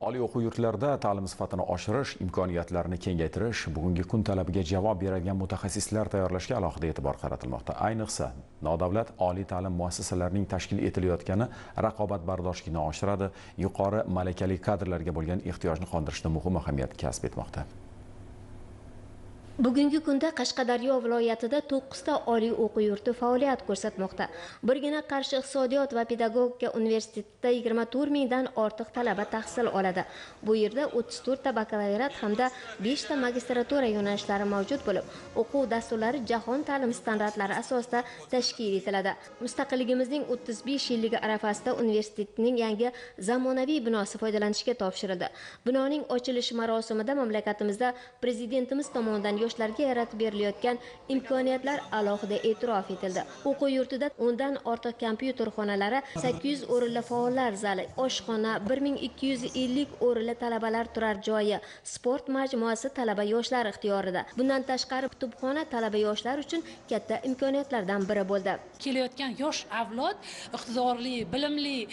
Oliy o'quv yurtlarida ta'lim sifatini oshirish, imkoniyatlarini kengaytirish, bugungi kun talabiga javob beradigan mutaxassislar tayyorlashga alohida e'tibor qaratilmoqda. Ayniqsa, nodavlat oliy ta'lim muassasalarining tashkil etilayotgani raqobatbardoshlikni oshiradi, yuqori malakali kadrlarga bo'lgan ehtiyojni qondirishda muhim ahamiyat kasb etmoqda. Bugungi kunda Qashqadaryo viloyatida 9 ta oliy o'quv yurti faoliyat ko'rsatmoqda. Birgina Qarshi iqtisodiyot va pedagogika universitetida 24 mingdan ortiq talaba tahsil oladi. Bu yerda 34 ta bakalavriat hamda 5 ta magistratura yo'nalishlari mavjud bo'lib, o'quv dasturlari jahon ta'lim standartlari asosida tashkil etiladi. Mustaqilligimizning 35 yilligi arafasida universitetning yangi zamonaviy binosi foydalanishga topshirildi. Binoning ochilish marosimida mamlakatimizda prezidentimiz tomonidan yoshlarga yaratib berilayotgan imkoniyatlar alohida e'tirof etildi. O'quv yurtida 10 dan ortiq kompyuter xonalari, 800 o'rinli faollar zali, oshxona, 1250 o'rinli talabalar turar joyi, sport majmuasi talaba yoshlar ixtiyorida. Bundan tashqari kutubxona talaba yoshlar uchun katta imkoniyatlardan biri bo'ldi. Kelayotgan yosh avlod iqtidorli, bilimli,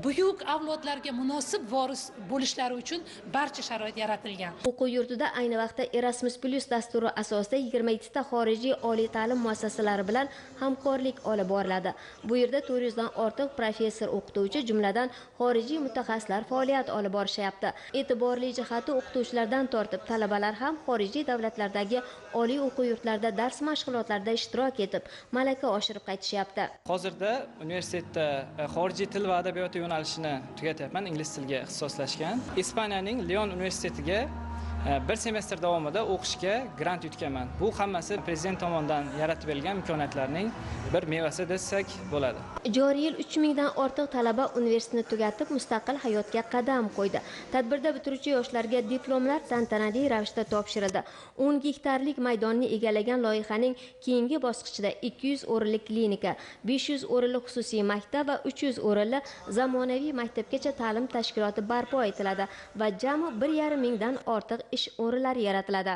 buyuk avlodlarga munosib voris bo'lishlari uchun barcha sharoit yaratilgan. O'quv yurtida ayni vaqtda Erasmus+ dasturi asosida 22 ta xorijiy oliy ta'lim muassasalari bilan hamkorlik olib boriladi. Bu yerda 400 dan ortiq professor o'qituvchi, jumladan xorijiy mutaxassislar faoliyat olib borishyapti. E'tiborli jihati, o'qituvchilardan tortib talabalar ham xorijiy davlatlardagi oliy o'quv yurtlarida dars mashg'ulotlarida ishtirok etib, malaka oshirib qaytishyapti. Hozirda universitetda xorijiy til va adabiyoti yo'nalishini tugatyapman, ingliz tiliga ixtisoslashgan. Ispaniyaning Leon universitetiga bir semestr davomida o'qishga grant yutganman. Bu hammasi prezident tomonidan yaratib berilgan imkoniyatlarning bir mevasi desak bo'ladi. Joriy yil 3 mingdan ortiq talaba universitetni tugatib, mustaqil hayotga qadam qo'ydi. Tadbirda bitiruvchi yoshlarga diplomlar tantanali ravishda topshirildi. 10 gektarlik maydonni egallagan loyihaning keyingi bosqichida 200 o'rinli klinika, 500 o'rinli xususiy maktab va 300 o'rinli zamonaviy maktabgacha ta'lim tashkiloti barpo etiladi va jami 1,5 mingdan ortiq ish o'rinlari yaratiladi.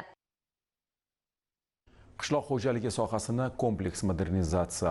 Qishloq xo'jaligi sohasini kompleks modernizatsiya